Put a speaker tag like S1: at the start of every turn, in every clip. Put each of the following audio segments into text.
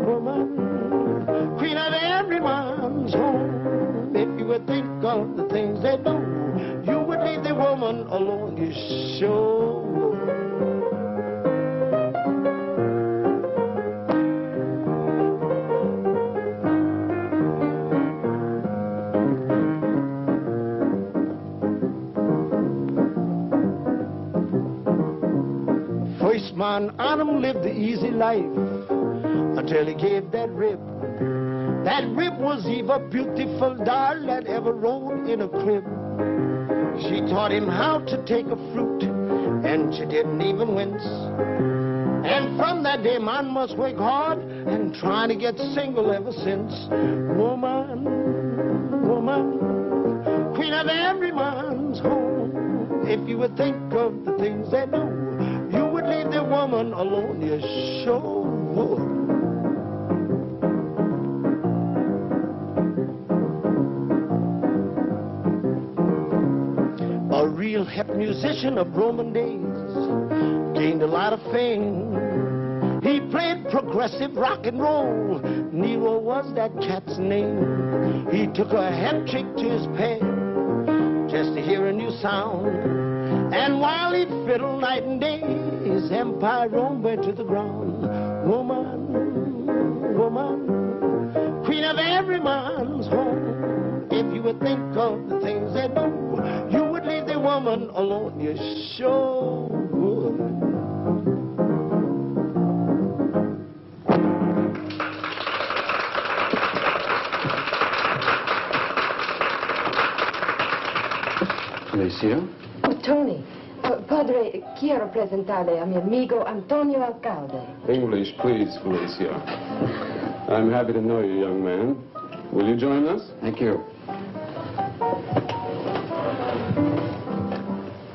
S1: Woman, woman, queen of every man's home. If you would think of the things they do, you would leave the woman alone, you sure. First man Adam lived the easy life until he gave that rib. That rib was Eve, a beautiful doll that ever rode in a crib. She taught him how to take a fruit, and she didn't even wince. And from that day, man must work hard and trying to get single ever since. Woman, woman, queen of every man's home. If you would think of the things they do, you would leave the woman alone, you sure would. A real hip musician of Roman days gained a lot of fame. He played progressive rock and roll. Nero was that cat's name. He took a hat trick to his pad just to hear a new sound. And while he fiddled night and day, his empire Rome went to the ground. Woman, woman, queen of every man's home. If you would think of the things they do, you would leave the woman alone, you sure would.
S2: Alicia?
S3: Oh, Tony. Padre, quiero presentarle a mi amigo Antonio Alcalde.
S4: English, please, Felicia. I'm happy to know you, young man. Will you join us?
S2: Thank you.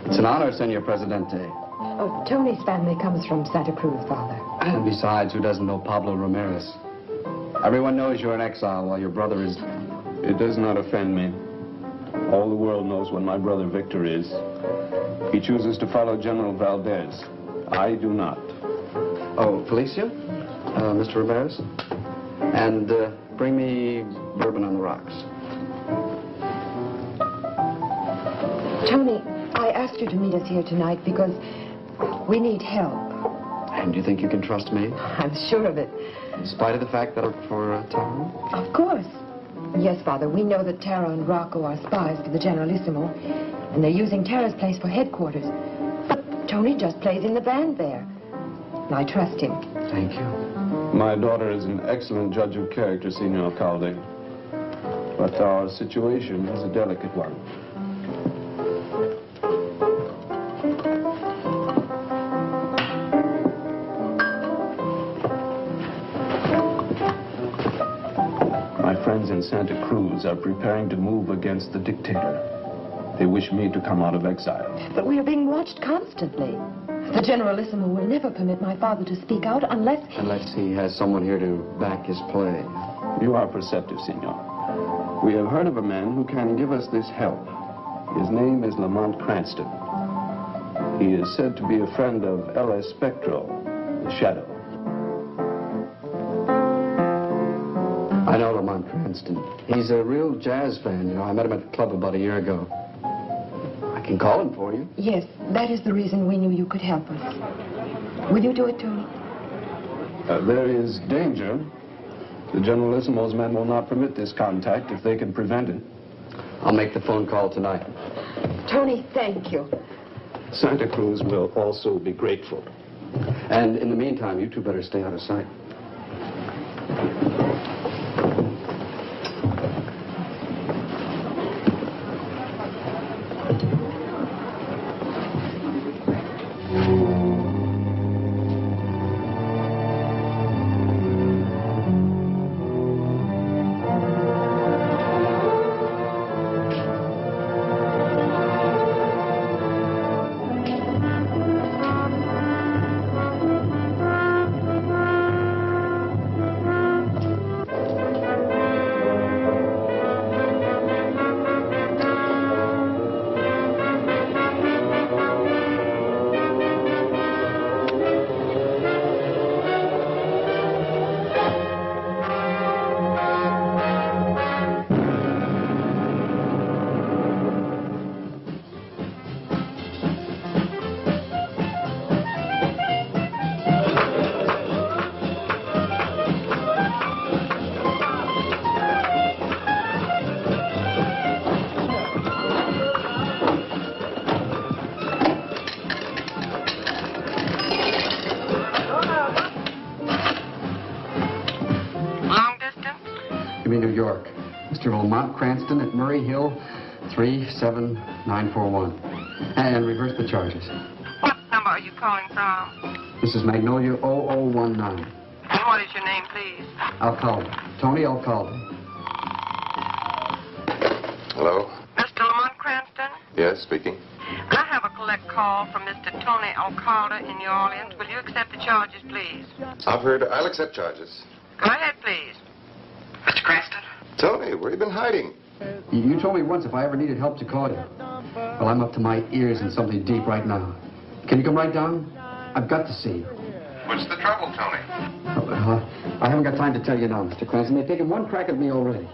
S2: It's an honor, Senor Presidente.
S3: Oh, Tony's family comes from Santa Cruz, Father.
S2: And besides, who doesn't know Pablo Ramirez? Everyone knows you're in exile while your brother is...
S4: It does not offend me. All the world knows what my brother Victor is. He chooses to follow General Valdez. I do not.
S2: Oh, Felicia? Mr. Ramirez? And bring me bourbon on the rocks.
S3: Tony, I asked you to meet us here tonight because we need help.
S2: And do you think you can trust me?
S3: I'm sure of it.
S2: In spite of the fact that I work for Taro?
S3: Of course. Yes, Father, we know that Tara and Rocco are spies for the Generalissimo, and they're using Tara's place for headquarters. But Tony just plays in the band there. And I trust him.
S2: Thank you.
S4: My daughter is an excellent judge of character, Senor Alcalde. But our situation is a delicate one. My friends in Santa Cruz are preparing to move against the dictator. They wish me to come out of exile.
S3: But we are being watched constantly. The Generalissimo will never permit my father to speak out unless...
S2: Unless he has someone here to back his play.
S4: You are perceptive, senor. We have heard of a man who can give us this help. His name is Lamont Cranston. He is said to be a friend of L.S. Spectro, the Shadow.
S2: I know Lamont Cranston. He's a real jazz fan, you know. I met him at the club about a year ago. I can call him for you.
S3: Yes, that is the reason we knew you could help us. Will you do it, Tony?
S4: There is danger. The Generalissimo's men will not permit this contact if they can prevent it.
S2: I'll make the phone call tonight.
S3: Tony, thank you.
S4: Santa Cruz will also be grateful.
S2: And in the meantime, you two better stay out of sight. Give me New York. Mr. Lamont Cranston at Murray Hill, 37941. And reverse the charges.
S5: What number are you calling from?
S2: This is Magnolia 0019.
S5: And what is your name, please?
S2: Alcalde. Tony Alcalde.
S6: Hello?
S5: Mr. Lamont Cranston?
S6: Yes, speaking.
S5: I have a collect call from Mr. Tony Alcalde in New Orleans. Will you accept the charges, please?
S6: I'll accept charges.
S5: Go ahead, please. Mr. Cranston?
S6: Tony, where you been hiding?
S2: You told me once if I ever needed help to call you. Well, I'm up to my ears in something deep right now. Can you come right down? I've got to see you.
S6: What's the trouble, Tony?
S2: I haven't got time to tell you now, Mr. Cranston. They've taken one crack at me already.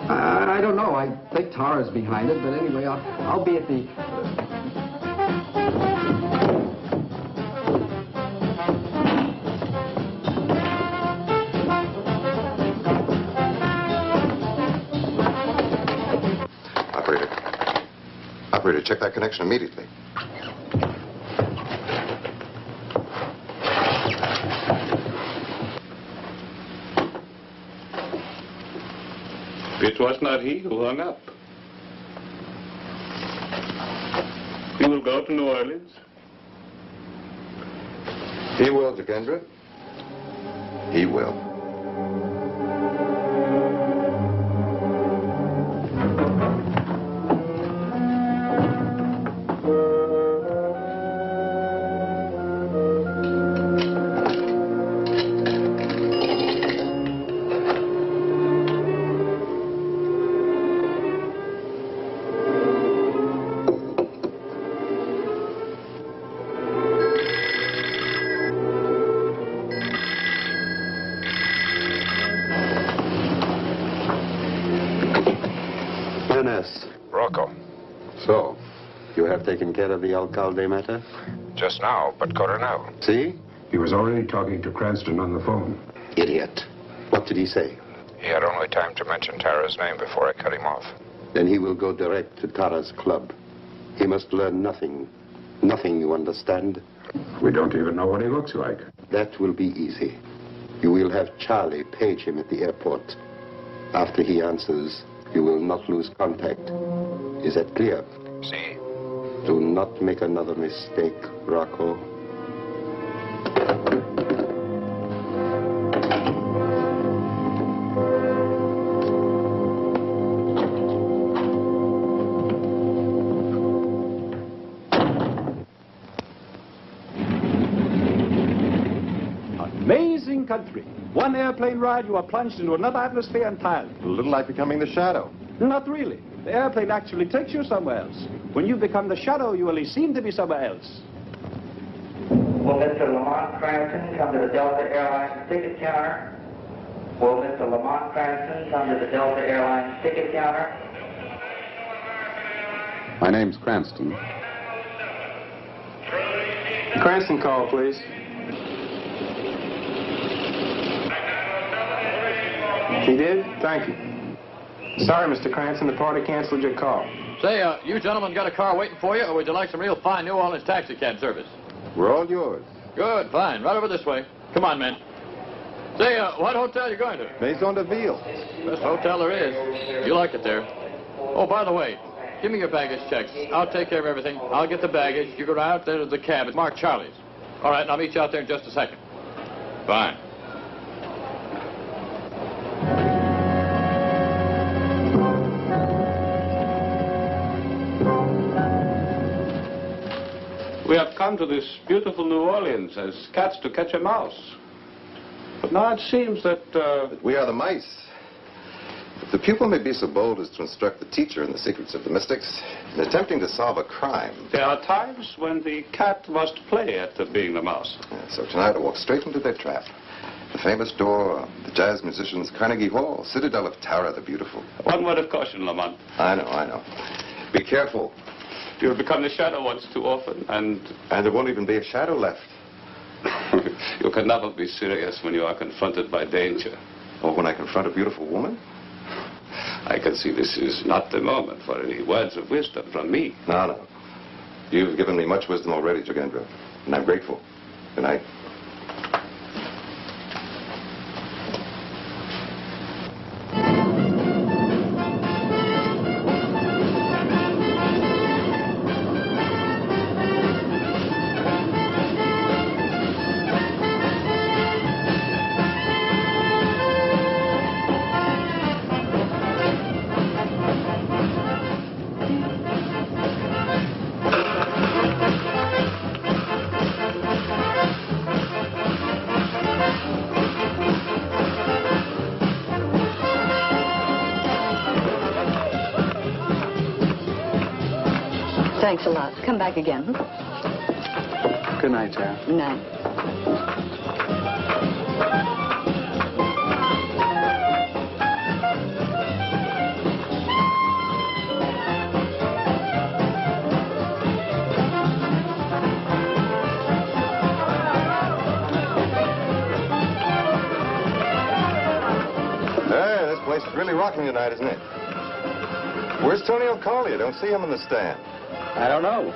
S2: I don't know. I think Tara's behind it, but anyway, I'll be at the...
S6: Operator, check that connection immediately.
S4: It was not he who hung up. He will go to New Orleans.
S6: He will, Jacendra. He will.
S7: Rocco.
S6: So, you have taken care of the Alcalde matter?
S7: Just now, but Coronel.
S6: See?
S8: He was already talking to Cranston on the phone.
S6: Idiot. What did he say?
S7: He had only time to mention Tara's name before I cut him off.
S6: Then he will go direct to Tara's club. He must learn nothing. Nothing, you understand?
S8: We don't even know what he looks like.
S6: That will be easy. You will have Charlie page him at the airport. After he answers, you will not lose contact. Is that clear?
S7: See?
S6: Do not make another mistake, Rocco.
S9: Amazing country. One airplane ride, you are plunged into another atmosphere entirely.
S6: A little like becoming the shadow.
S9: Not really. The airplane actually takes you somewhere else. When you become the shadow, you only seem to be somewhere else.
S10: Will Mr. Lamont Cranston come to the Delta Airlines ticket counter? Will Mr. Lamont Cranston come to the Delta Airlines ticket counter?
S4: My name's Cranston.
S2: Cranston call, please. He did? Thank you. Sorry, Mr. Cranston, the party canceled your call.
S11: Say, you gentlemen got a car waiting for you, or would you like some real fine New Orleans taxi cab service?
S6: We're all yours.
S11: Good, fine. Right over this way. Come on, men. Say, what hotel you going to?
S6: Maison de Ville.
S11: Best hotel there is. You like it there. Oh, by the way, give me your baggage checks. I'll take care of everything. I'll get the baggage. You go right out there to the cab. It's marked Charlie's. All right, and I'll meet you out there in just a second. Fine.
S4: We have come to this beautiful New Orleans as cats to catch a mouse. But now it seems that...
S6: We are the mice. If the pupil may be so bold as to instruct the teacher in the secrets of the mystics, in attempting to solve a crime...
S4: There are times when the cat must play at being the mouse.
S6: So tonight I walk straight into their trap. The famous door, the jazz musicians, Carnegie Hall, Citadel of Tara the Beautiful.
S4: One word of caution, Lamont.
S6: I know. Be careful.
S4: You'll become the shadow once too often, and
S6: there won't even be a shadow left.
S4: You can never be serious when you are confronted by danger.
S6: Or when I confront a beautiful woman?
S4: I can see this is not the moment for any words of wisdom from me.
S6: No. You've given me much wisdom already, Jacendra, and I'm grateful. Good night.
S12: Thanks a lot. Come back again.
S2: Good night, Tara.
S12: Good night.
S13: This is really rocking tonight, isn't it? Where's Tony O'Callaghan? I don't see him in the stand.
S2: I don't know.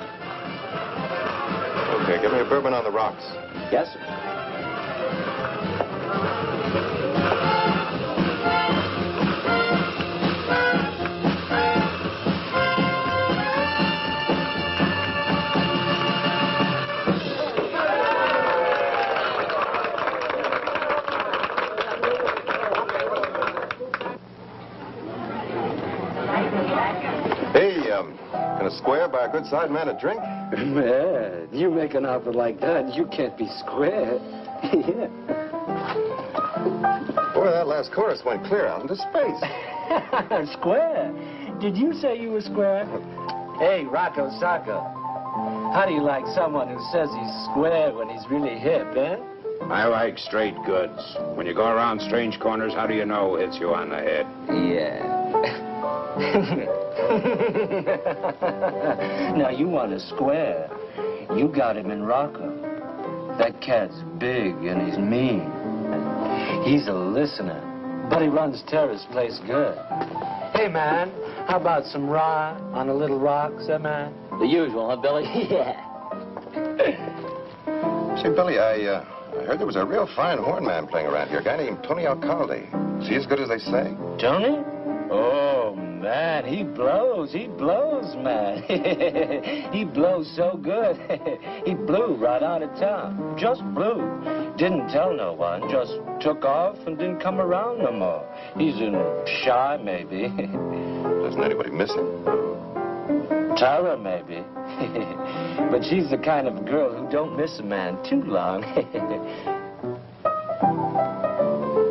S13: Okay, give me a bourbon on the rocks.
S2: Yes, sir.
S13: Can a square buy a good side man a drink?
S2: Man, you make an offer like that, you can't be square. Yeah.
S13: Boy, that last chorus went clear out into space.
S2: Square? Did you say you were square? Hey, Rocco Sacco, how do you like someone who says he's square when he's really hip, eh?
S8: I like straight goods. When you go around strange corners, how do you know who hits you on the head?
S2: Yeah. Now, you want a square. You got him in Rocco. That cat's big and he's mean. He's a listener, but he runs Tara's place good. Hey, man, how about some rye on a little rocks, eh, man?
S11: The usual, huh, Billy?
S2: Yeah.
S13: Say, Billy, I heard there was a real fine horn man playing around here, a guy named Tony Alcalde. Is he as good as they say?
S2: Tony? Oh, man, he blows, man. He blows so good. He blew right out of town. Just blew. Didn't tell no one, just took off and didn't come around no more. He's in shy, maybe.
S13: Doesn't anybody miss him?
S2: Tara, maybe. But she's the kind of girl who don't miss a man too long.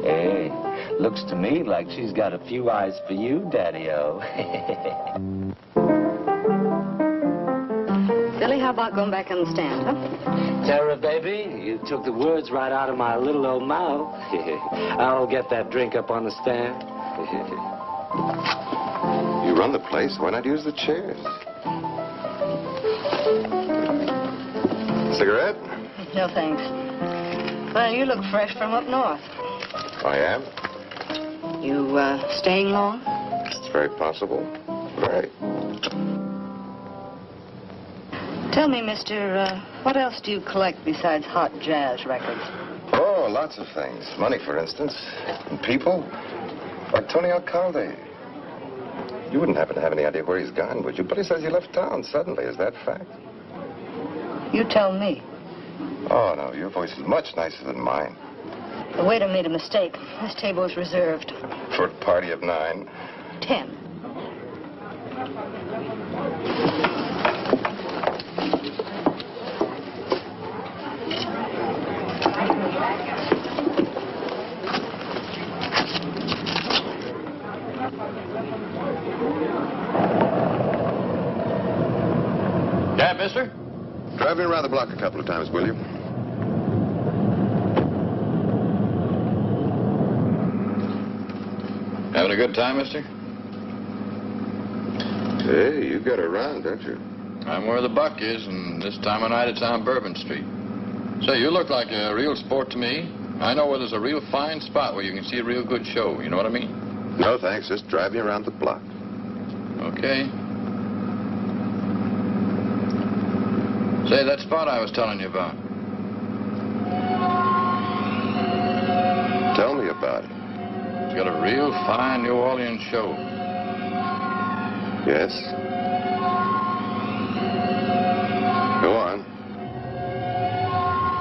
S2: Hey, looks to me like she's got a few eyes for you, Daddy-O.
S12: Billy, how about going back on the stand, huh?
S2: Tara, baby, you took the words right out of my little old mouth. I'll get that drink up on the stand.
S13: You run the place. Why not use the chairs? Cigarette?
S12: No, thanks. Well, you look fresh from up north.
S13: I am.
S12: You, staying long?
S13: It's very possible. Right.
S12: Tell me, mister, what else do you collect besides hot jazz records?
S13: Oh, lots of things. Money, for instance. And people. Like Tony Alcalde. You wouldn't happen to have any idea where he's gone, would you? But he says he left town suddenly. Is that fact?
S12: You tell me.
S13: Oh, no. Your voice is much nicer than mine.
S12: The waiter made a mistake. This table is reserved.
S13: For a party of 9.
S12: 10.
S11: Yeah, mister?
S13: Drive me around the block a couple of times, will you?
S11: Having a good time, mister?
S13: Hey, you got around, don't you?
S11: I'm where the buck is, and this time of night it's on Bourbon Street. Say, you look like a real sport to me. I know where there's a real fine spot where you can see a real good show. You know what I mean?
S13: No, thanks. Just drive me around the block.
S11: Okay. Say, that spot I was telling you about.
S13: Tell me about it.
S11: It's got a real fine New Orleans show.
S13: Yes? Go on.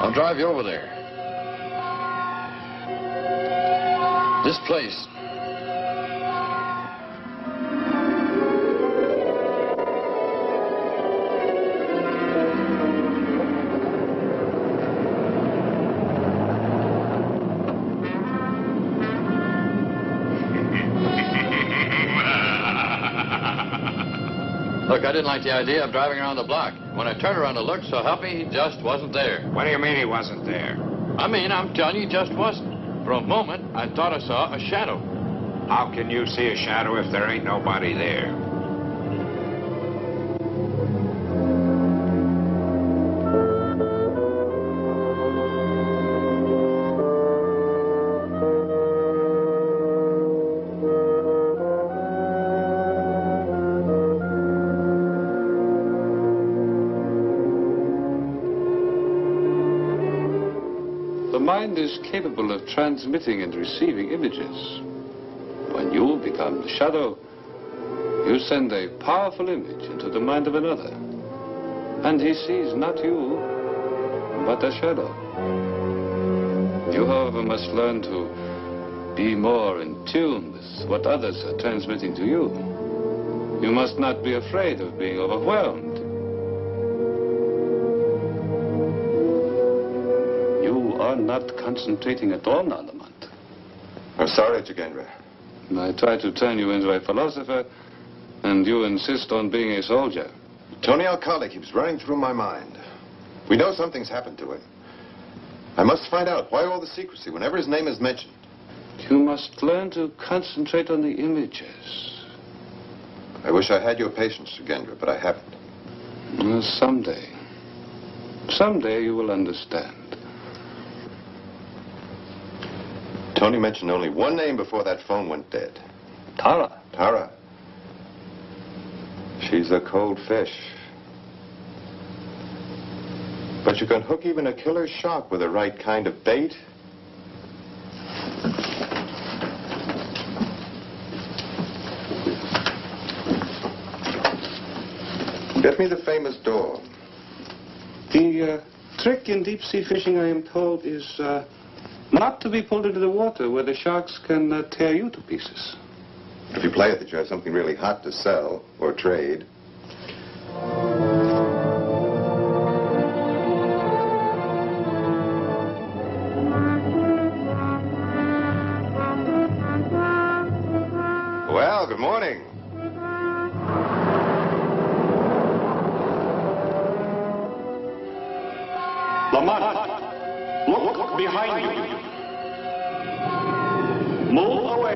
S11: I'll drive you over there. This place. Look, I didn't like the idea of driving around the block. When I turned around to look, so help me, he just wasn't there.
S8: What do you mean he wasn't there?
S11: I mean, I'm telling you, he just wasn't. For a moment, I thought I saw a shadow.
S8: How can you see a shadow if there ain't nobody there?
S4: The mind is capable of transmitting and receiving images. When you become the shadow, you send a powerful image into the mind of another. And he sees not you, but a shadow. You, however, must learn to be more in tune with what others are transmitting to you. You must not be afraid of being overwhelmed. You are not concentrating at all, Lamont.
S13: I'm sorry, Avenger.
S4: I try to turn you into a philosopher, and you insist on being a soldier.
S13: Tony Alcalde keeps running through my mind. We know something's happened to him. I must find out why all the secrecy whenever his name is mentioned.
S4: You must learn to concentrate on the images.
S13: I wish I had your patience, Avenger, but I haven't.
S4: Well, someday. Someday you will understand.
S13: Tony mentioned only one name before that phone went dead.
S4: Tara.
S13: Tara. She's a cold fish. But you can hook even a killer shark with the right kind of bait. Get me the famous door.
S4: The trick in deep-sea fishing, I am told, is not to be pulled into the water where the sharks can tear you to pieces.
S13: If you play it that you have something really hot to sell or trade. Well, good morning.
S9: Lamont, look behind you. Move away.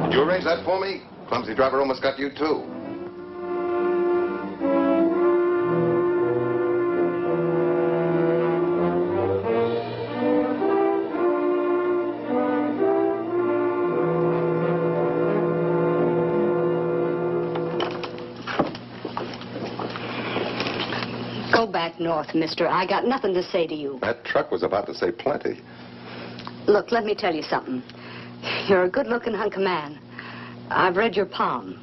S13: Did you arrange that for me? Clumsy driver almost got you, too.
S12: Go back north, mister. I got nothing to say to you.
S13: That truck was about to say plenty.
S12: Look, let me tell you something. You're a good-looking hunk of man. I've read your palm.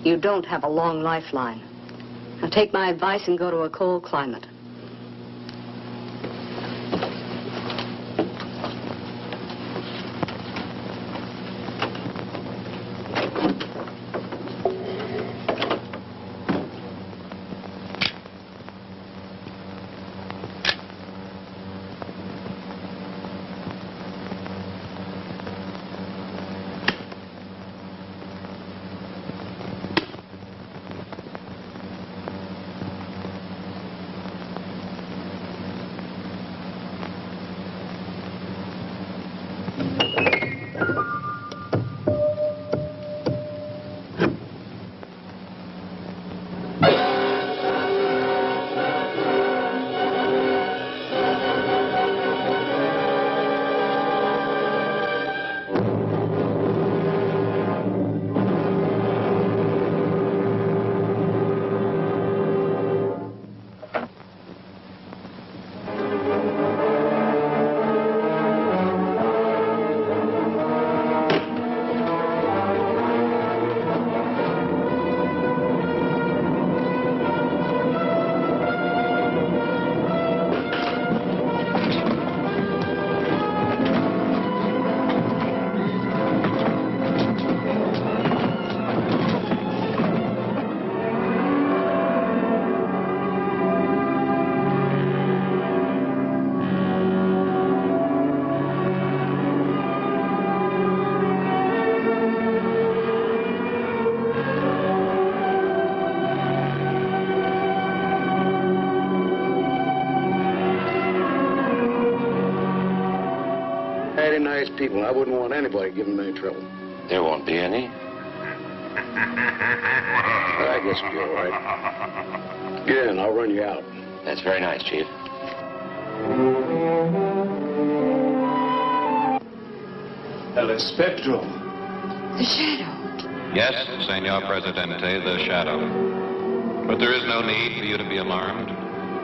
S12: You don't have a long lifeline. Now take my advice and go to a cold climate.
S14: nice people, and I wouldn't want anybody giving them any trouble.
S2: There won't be any.
S14: I guess it'll be all right. Get in, I'll run you out.
S2: That's very nice, Chief.
S1: El Spectro.
S3: The Shadow.
S7: Yes, Senor Presidente, the Shadow. But there is no need for you to be alarmed.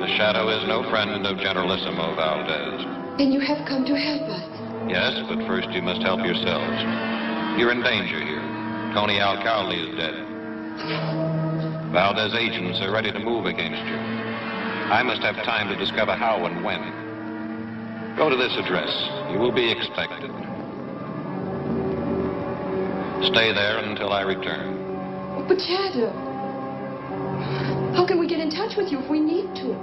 S7: The Shadow is no friend of Generalissimo Valdez.
S3: Then you have come to help us.
S7: Yes, but first you must help yourselves. You're in danger here. Tony Alcalde is dead. Valdez agents are ready to move against you. I must have time to discover how and when. Go to this address. You will be expected. Stay there until I return.
S3: But Shadow, how can we get in touch with you if we need to?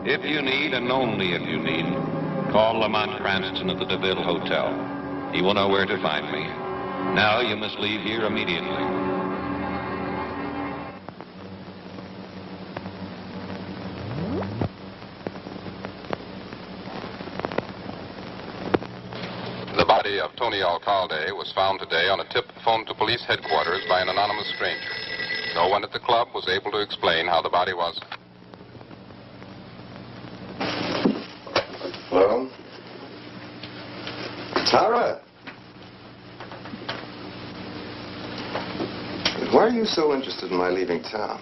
S7: If you need, and only if you need, call Lamont Cranston at the DeVille Hotel. He will know where to find me. Now you must leave here immediately.
S15: The body of Tony Alcalde was found today on a tip phoned to police headquarters by an anonymous stranger. No one at the club was able to explain how the body was.
S13: Hello? Tara? Why are you so interested in my leaving town?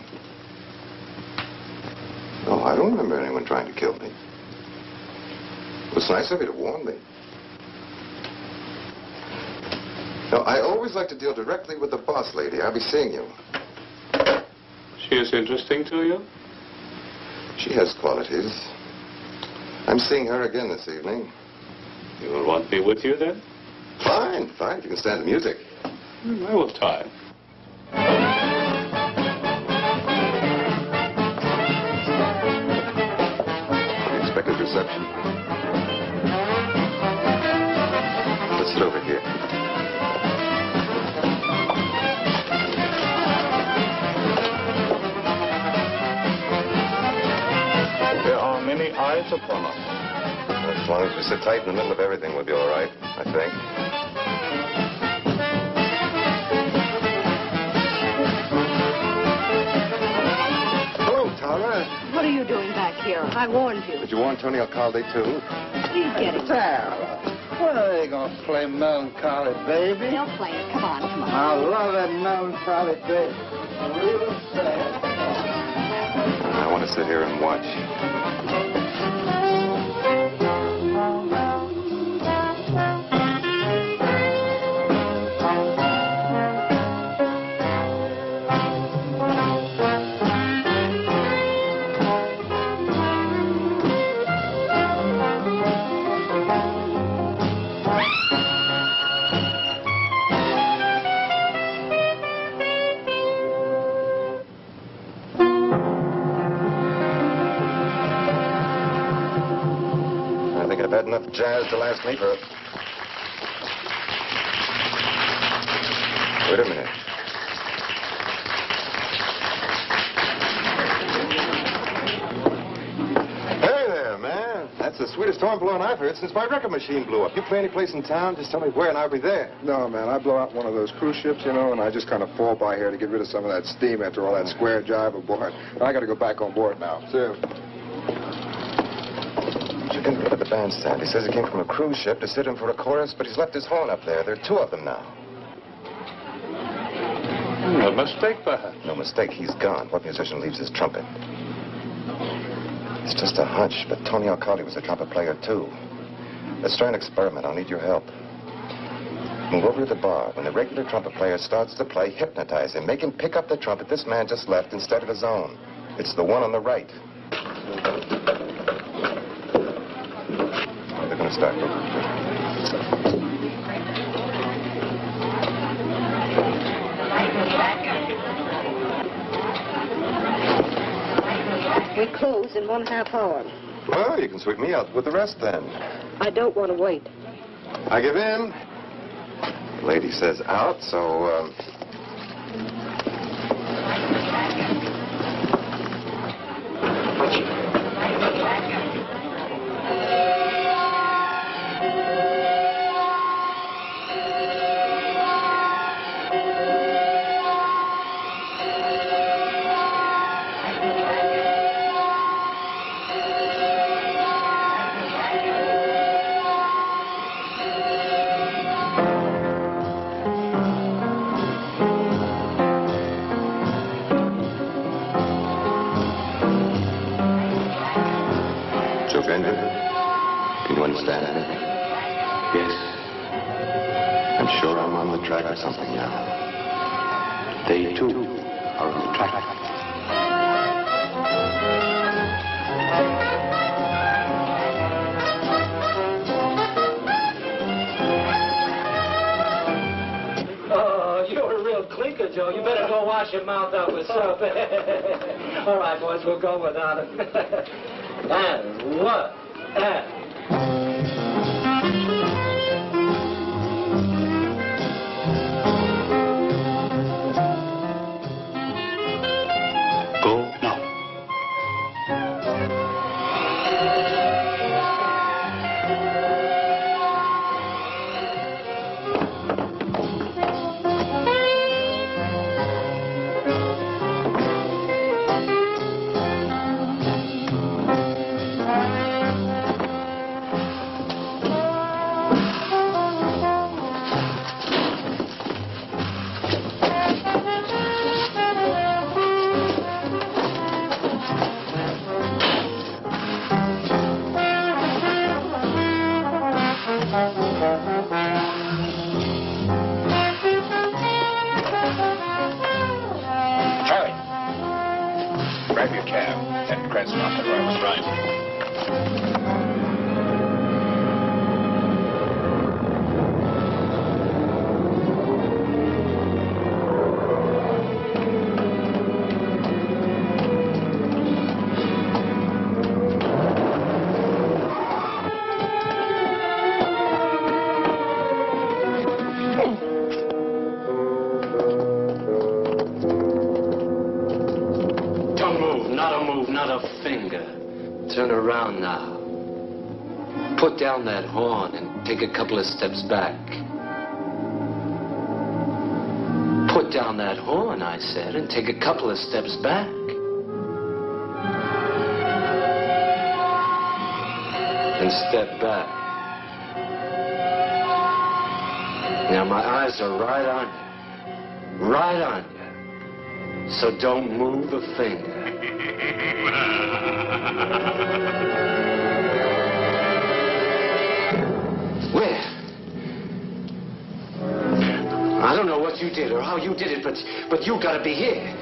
S13: Oh, I don't remember anyone trying to kill me. It was nice of you to warn me. No, I always like to deal directly with the boss lady. I'll be seeing you.
S15: She is interesting to you?
S13: She has qualities. I'm seeing her again this evening.
S15: You will want me with you then?
S13: Fine, fine, if you can stand the music.
S15: I will try.
S13: Expected reception. Let's sit over here.
S15: There are many eyes upon us.
S13: As long as we sit tight in the middle of everything, we'll be all right, I think. Hello, Tara.
S12: What are you doing back here? I warned you.
S13: Did you warn Tony Alcalde, too?
S12: Please get it.
S1: Tara, when are they going to play Melancholy Baby?
S12: They'll play it. Come on, come on.
S1: I love that Melancholy Baby. Real sad.
S13: I want to sit here and watch. Enough jazz to last me for... Wait a minute. Hey there, man. That's the sweetest storm blowing I've heard since my record machine blew up. You play any place in town, just tell me where and I'll be there.
S16: No, man, I blow out one of those cruise ships, you know, and I just kind of fall by here to get rid of some of that steam after all that square jive aboard. I got to go back on board now. See you.
S13: Didn't look at the bandstand. He says he came from a cruise ship to sit in for a chorus, but he's left his horn up there. There are two of them now.
S15: A mistake, perhaps.
S13: No mistake. He's gone. What musician leaves his trumpet? It's just a hunch, but Tony Alcalde was a trumpet player, too. Let's try an experiment. I'll need your help. Move over to the bar. When the regular trumpet player starts to play, hypnotize him. Make him pick up the trumpet this man just left instead of his own. It's the one on the right. They're going to start.
S12: We close in 1.5 hours.
S13: Well, you can sweep me out with the rest then.
S12: I don't want to wait.
S13: I give in. The lady says out, so, Avenger, can you understand anything?
S4: Yes.
S13: I'm sure I'm on the track of something now.
S4: They, too, are on the track.
S2: Oh, you're a real clinker, Joe. You better go wash your mouth out with soap. All right, boys, we'll go without it. And one, and...
S4: Go now.
S8: Charlie, grab your cab. That Cranston off the road. Right.
S2: Don't move, not a move, not a finger. Turn around now. Put down that horn and take a couple of steps back. Put down that horn, I said, and take a couple of steps back. And step back. Now my eyes are right on you. Right on you. So don't move a finger. Where? I don't know what you did or how you did it, but you gotta be here.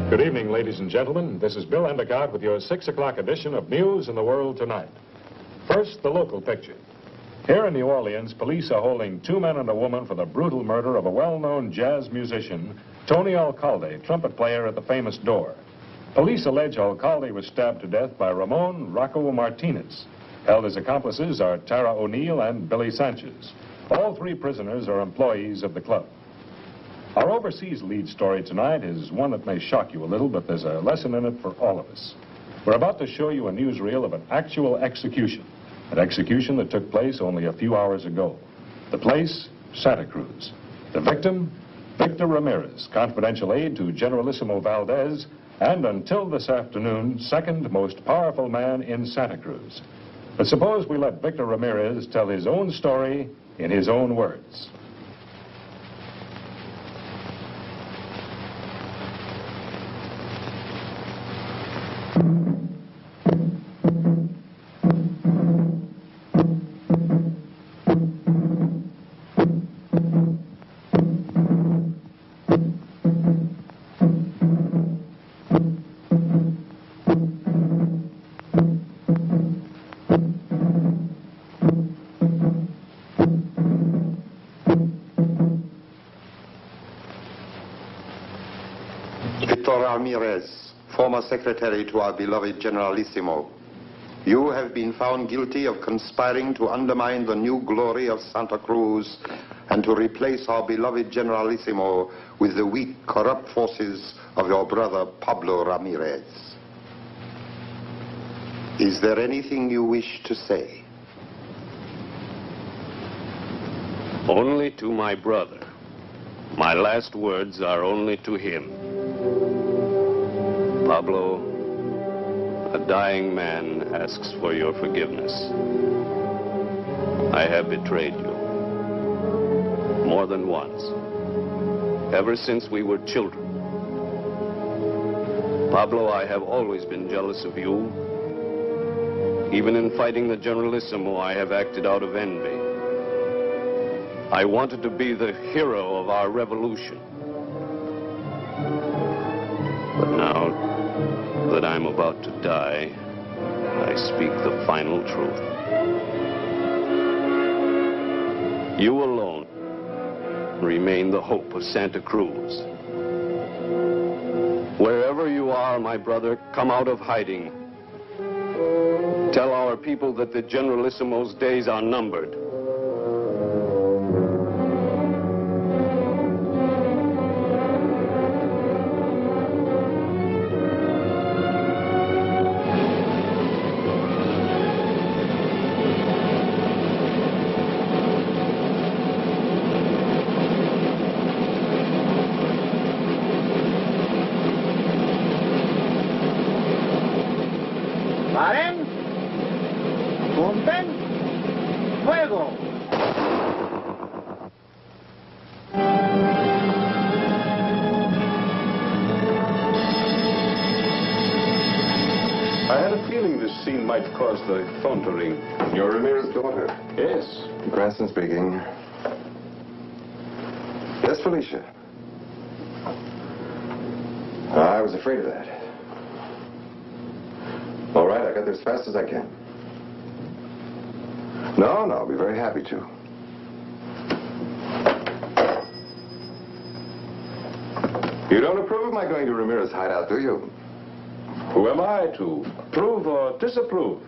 S17: Good evening, ladies and gentlemen. This is Bill Endicott with your 6 o'clock edition of News in the World Tonight. First, the local picture. Here in New Orleans, police are holding 2 men and a woman for the brutal murder of a well-known jazz musician, Tony Alcalde, trumpet player at the famous Door. Police allege Alcalde was stabbed to death by Ramon Rocco Martinez. Held as accomplices are Tara O'Neill and Billy Sanchez. All 3 prisoners are employees of the club. Our overseas lead story tonight is one that may shock you a little, but there's a lesson in it for all of us. We're about to show you a newsreel of an actual execution, an execution that took place only a few hours ago. The place, Santa Cruz. The victim, Victor Ramirez, confidential aide to Generalissimo Valdez, and until this afternoon, second most powerful man in Santa Cruz. But suppose we let Victor Ramirez tell his own story in his own words.
S6: Mr. Ramirez, former secretary to our beloved Generalissimo, you have been found guilty of conspiring to undermine the new glory of Santa Cruz and to replace our beloved Generalissimo with the weak, corrupt forces of your brother Pablo Ramirez. Is there anything you wish to say?
S14: Only to my brother. My last words are only to him. Pablo, a dying man asks for your forgiveness. I have betrayed you. More than once. Ever since we were children. Pablo, I have always been jealous of you. Even in fighting the Generalissimo, I have acted out of envy. I wanted to be the hero of our revolution. But now that I'm about to die, I speak the final truth. You alone remain the hope of Santa Cruz. Wherever you are, my brother, come out of hiding. Tell our people that the Generalissimo's days are numbered.
S1: Paren, punten, fuego.
S9: I had a feeling this scene might cause the phone to ring.
S13: You're Ramirez's daughter?
S9: Yes.
S13: Cranston speaking. Yes, Felicia. I was afraid of that. All right, I got there as fast as I can. No, I'll be very happy to. You don't approve of my going to Ramirez's hideout, do you?
S9: Who am I to approve or disapprove?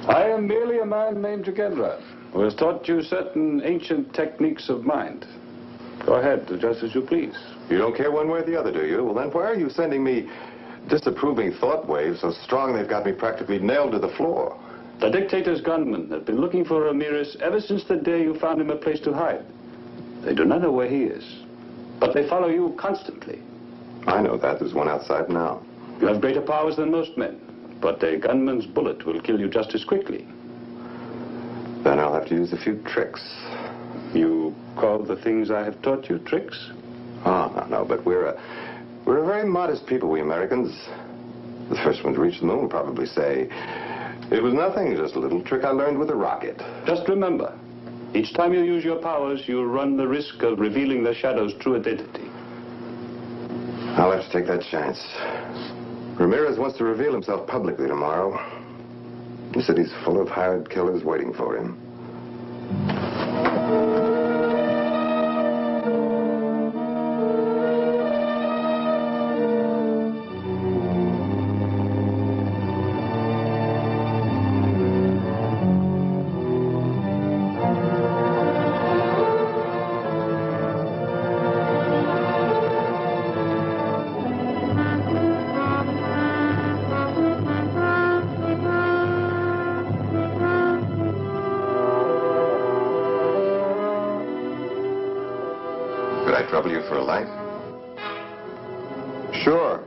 S9: I am merely a man named Gendra, who has taught you certain ancient techniques of mind. Go ahead, do just as you please.
S13: You don't care one way or the other, do you? Well, then why are you sending me disapproving thought waves so strong they've got me practically nailed to the floor?
S9: The dictator's gunmen have been looking for Ramirez ever since the day you found him a place to hide. They do not know where he is, but they follow you constantly.
S13: I know that. There's one outside now.
S9: You have greater powers than most men, but a gunman's bullet will kill you just as quickly.
S13: Then I'll have to use a few tricks.
S9: You call the things I have taught you tricks?
S13: Oh, no, but we're a very modest people, we Americans. The first one to reach the moon will probably say, it was nothing, just a little trick I learned with a rocket.
S9: Just remember, each time you use your powers, you run the risk of revealing the Shadow's true identity.
S13: I'll have to take that chance. Ramirez wants to reveal himself publicly tomorrow. The city's full of hired killers waiting for him. Trouble you for a light? Sure.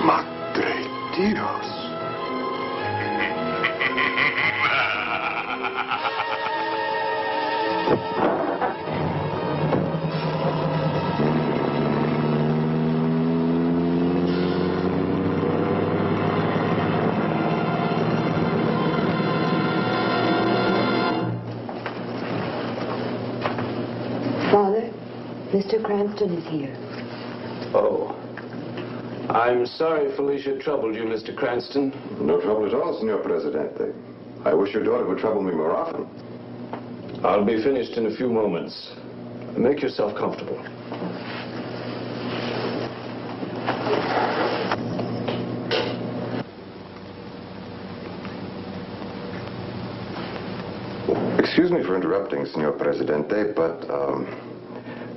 S13: Madre Dios.
S3: Father, Mr. Cranston is here.
S13: Oh.
S14: I'm sorry Felicia troubled you, Mr. Cranston.
S13: No trouble at all, Senor Presidente. I wish your daughter would trouble me more often.
S14: I'll be finished in a few moments. Make yourself comfortable.
S13: Excuse me for interrupting, Senor Presidente, but,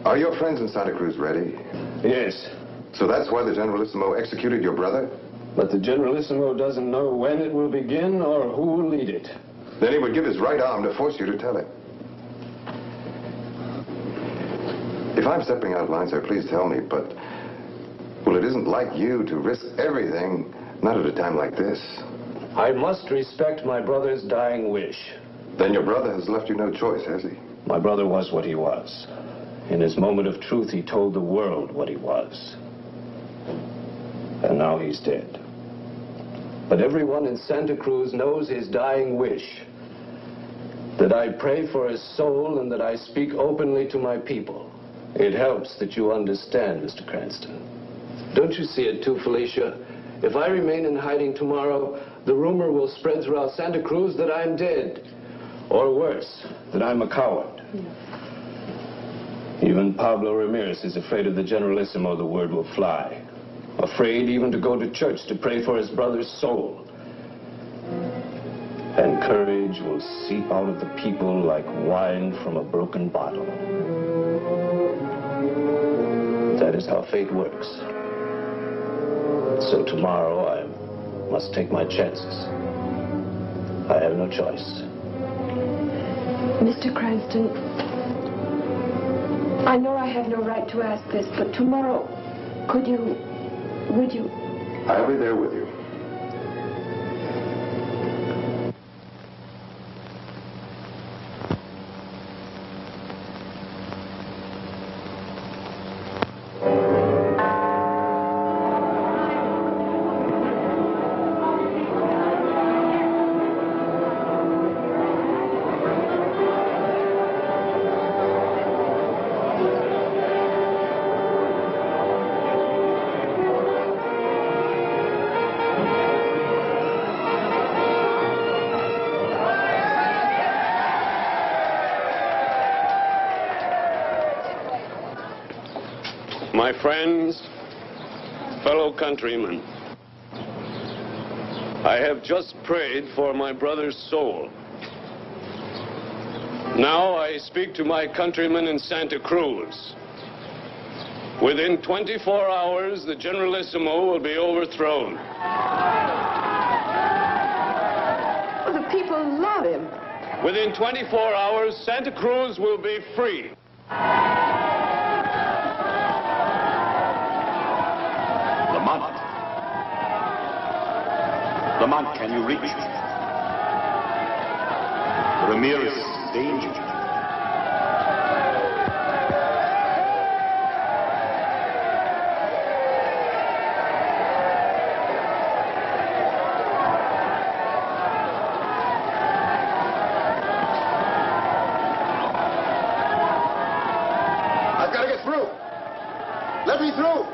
S13: are your friends in Santa Cruz ready?
S14: Yes.
S13: So that's why the Generalissimo executed your brother?
S14: But the Generalissimo doesn't know when it will begin or who will lead it.
S13: Then he would give his right arm to force you to tell him. If I'm stepping out of line, sir, please tell me, but, well, it isn't like you to risk everything, not at a time like this.
S14: I must respect my brother's dying wish.
S13: Then your brother has left you no choice, has he?
S14: My brother was what he was. In his moment of truth, he told the world what he was. And now he's dead. But everyone in Santa Cruz knows his dying wish. That I pray for his soul and that I speak openly to my people. It helps that you understand, Mr. Cranston. Don't you see it too, Felicia? If I remain in hiding tomorrow, the rumor will spread throughout Santa Cruz that I'm dead. Or worse, that I'm a coward. Even Pablo Ramirez is afraid of the Generalissimo the word will fly. Afraid even to go to church to pray for his brother's soul. And courage will seep out of the people like wine from a broken bottle. That is how fate works. So tomorrow I must take my chances. I have no choice.
S3: Mr. Cranston, I know I have no right to ask this, but tomorrow, would you?
S13: I'll be there with you.
S14: My friends, fellow countrymen, I have just prayed for my brother's soul. Now I speak to my countrymen in Santa Cruz. Within 24 hours, the Generalissimo will be overthrown.
S3: Well, the people love him.
S14: Within 24 hours, Santa Cruz will be free.
S18: Lamont, can you reach me? Ramirez is in danger.
S13: I've got to get through. Let me through.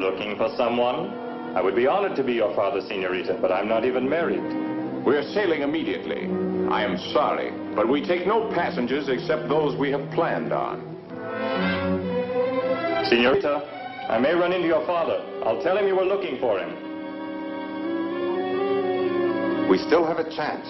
S19: looking for someone? I would be honored to be your father, senorita, but I'm not even married.
S8: We're sailing immediately. I am sorry, but we take no passengers except those we have planned on.
S19: Senorita, I may run into your father. I'll tell him you were looking for him.
S13: We still have a chance.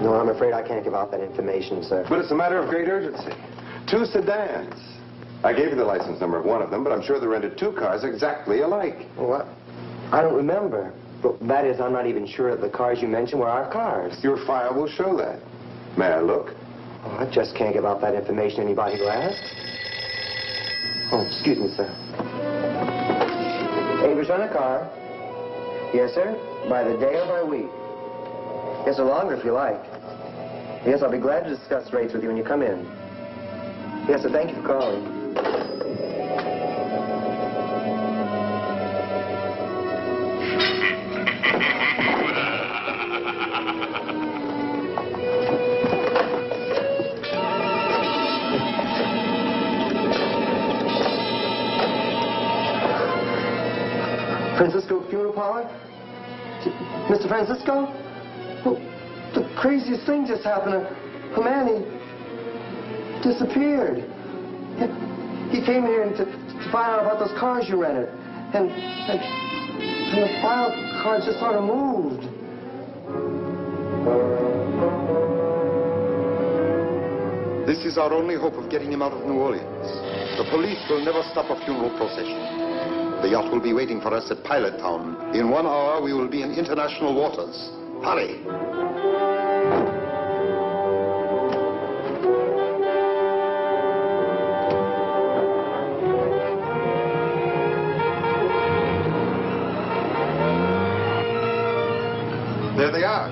S20: No, I'm afraid I can't give out that information, sir.
S13: But it's a matter of great urgency. 2 sedans. I gave you the license number of one of them, but I'm sure they rented 2 cars exactly alike.
S20: What? I don't remember. But that is, I'm not even sure that the cars you mentioned were our cars.
S13: Your file will show that. May I look?
S20: Oh, I just can't give out that information to anybody who asks. Oh, excuse me, sir. Avenger on a car. Yes, sir. By the day or by week. Yes, or longer if you like. Yes, I'll be glad to discuss rates with you when you come in. Yes, sir. Thank you for calling. Francisco Funeral Parlor? Mr. Francisco? Well, the craziest thing just happened. A man, he disappeared. He came here to find out about those cars you rented. And the file cards just sort of moved.
S6: This is our only hope of getting him out of New Orleans. The police will never stop a funeral procession. The yacht will be waiting for us at Pilot Town. In 1 hour, we will be in international waters. Hurry! There they are.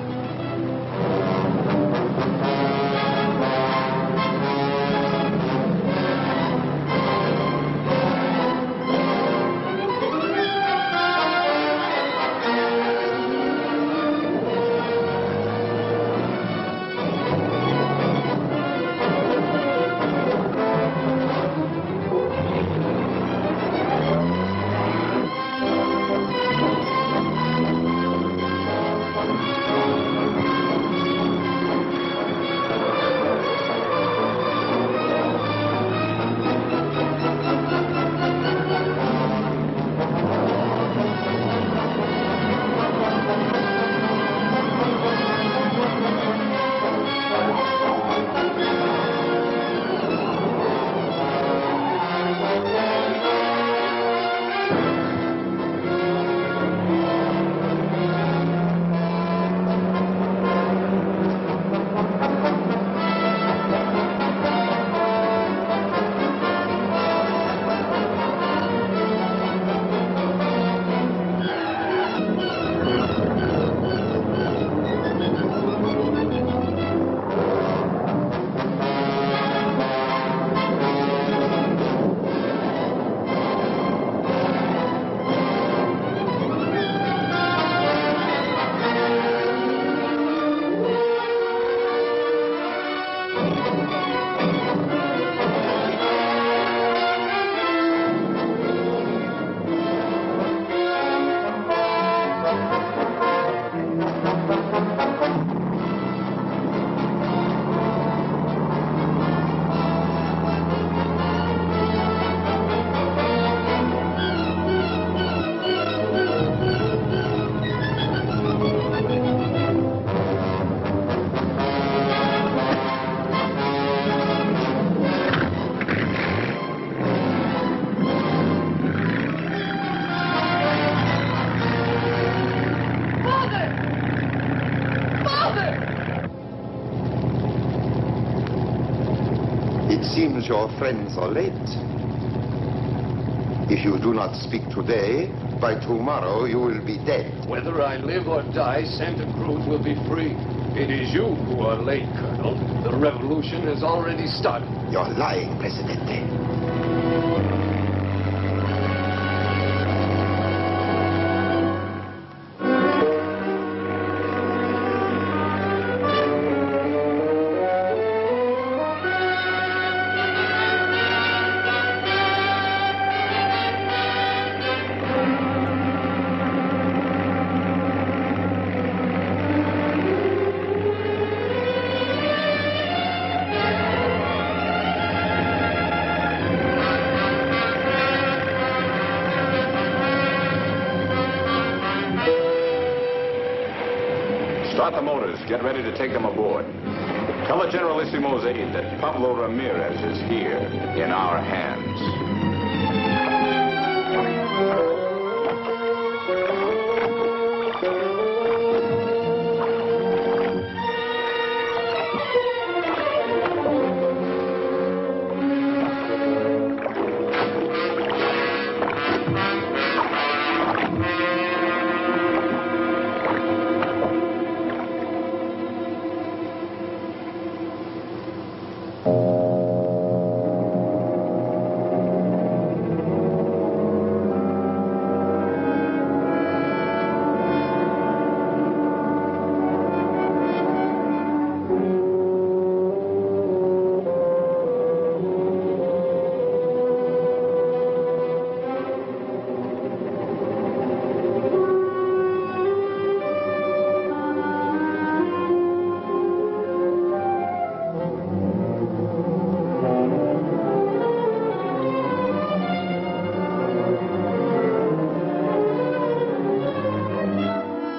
S6: It seems your friends are late. If you do not speak today, by tomorrow you will be dead.
S14: Whether I live or die, Santa Cruz will be free. It is you who are late, Colonel. The revolution has already started.
S6: You're lying, Presidente.
S8: Start the motors. Get ready to take them aboard. Tell the Generalissimo's aide that Pablo Ramirez is here, in our hands.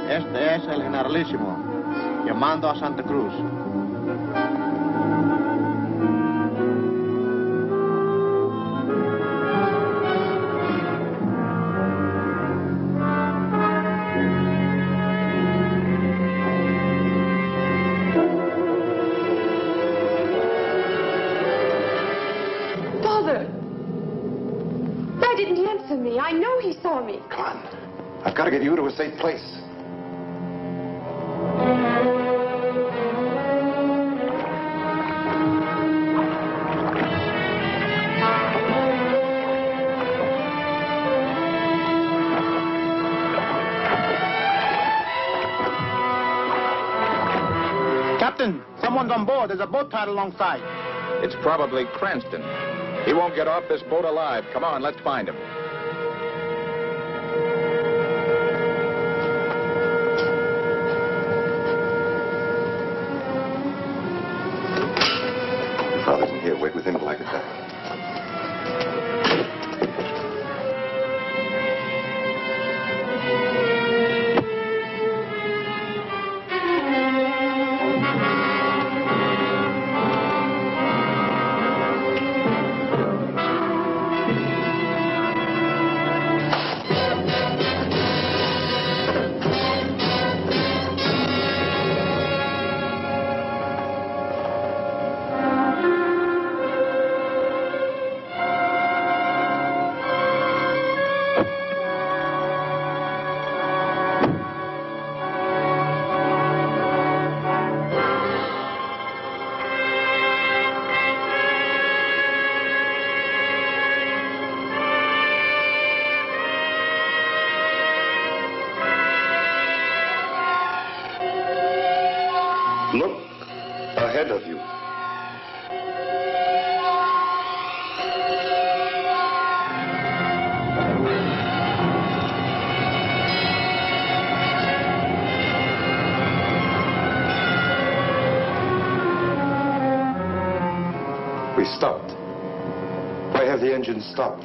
S1: Este es el Generalísimo, llamando a Santa Cruz.
S21: Father! Why didn't he answer me? I know he saw me.
S13: Come on. I've got to get you to a safe place.
S1: Captain, someone's on board. There's a boat tied alongside.
S8: It's probably Cranston. He won't get off this boat alive. Come on, let's find him.
S13: Your father's in here. Wait with him till I get back.
S6: Look ahead of you. We stopped. Why have the engine stopped?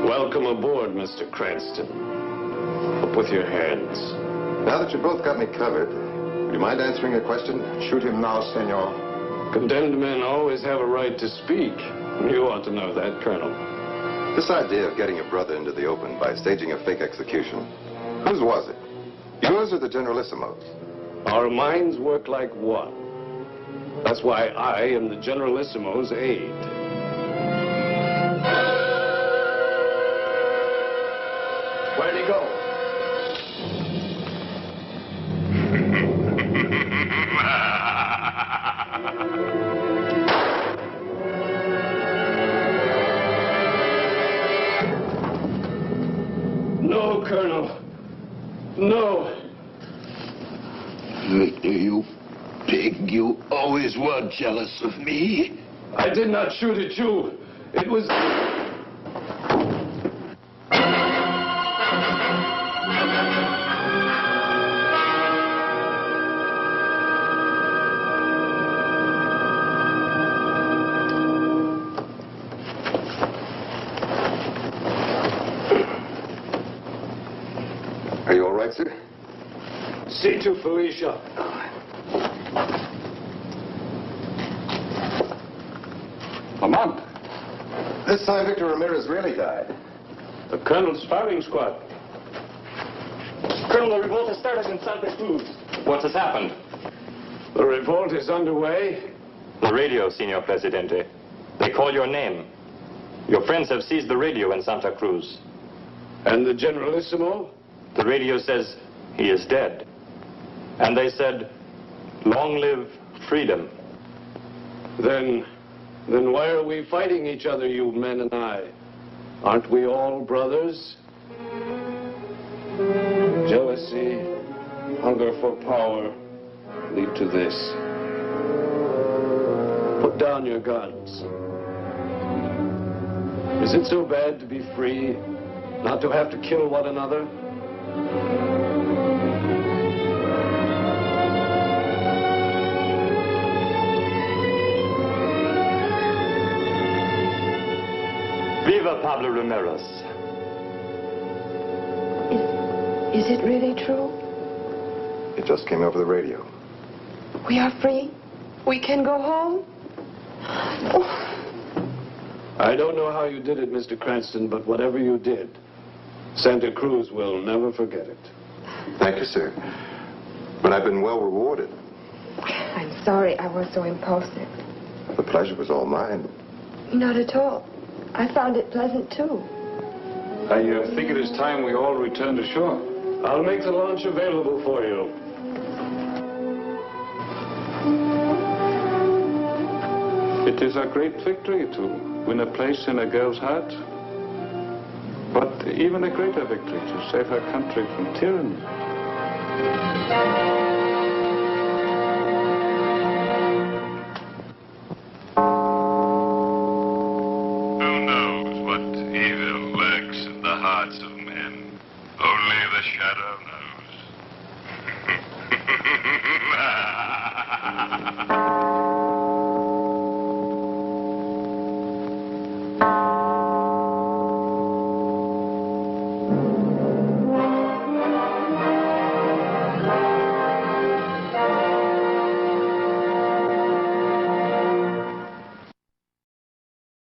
S14: Welcome aboard, Mr. Cranston. Up with your hands.
S6: Now that you both got me covered, would you mind answering a question? Shoot him now, senor.
S14: Condemned men always have a right to speak. You ought to know that, Colonel.
S6: This idea of getting your brother into the open by staging a fake execution, whose was it? Yours or the Generalissimo's?
S14: Our minds work like one. That's why I am the Generalissimo's aide.
S11: Where'd he go?
S14: No, Colonel. No.
S18: Victor, you pig, you always were jealous of me.
S14: I did not shoot at you. It was...
S16: right, sir.
S14: See to Felicia. Lamont.
S13: This time Victor Ramirez really died.
S14: The Colonel's firing squad.
S19: Colonel, the revolt has started in Santa Cruz. What has happened?
S14: The revolt is underway.
S19: The radio, Senor Presidente. They call your name. Your friends have seized the radio in Santa Cruz.
S14: And the Generalissimo?
S19: The radio says he is dead. And they said, long live freedom.
S14: Then why are we fighting each other, you men and I? Aren't we all brothers? Jealousy, hunger for power lead to this. Put down your guns. Is it so bad to be free, not to have to kill one another?
S19: Viva Pablo Ramirez.
S3: Is it really true?
S13: It just came over the radio.
S3: We are free? We can go home? Oh.
S14: I don't know how you did it, Mr. Cranston, but whatever you did, Santa Cruz will never forget it.
S13: Thank you, sir. But I've been well rewarded.
S3: I'm sorry I was so impulsive.
S13: The pleasure was all mine.
S3: Not at all. I found it pleasant, too.
S9: I think it is time we all return to shore.
S14: I'll make the launch available for you.
S9: It is a great victory to win a place in a girl's heart. But even a greater victory to save her country from tyranny.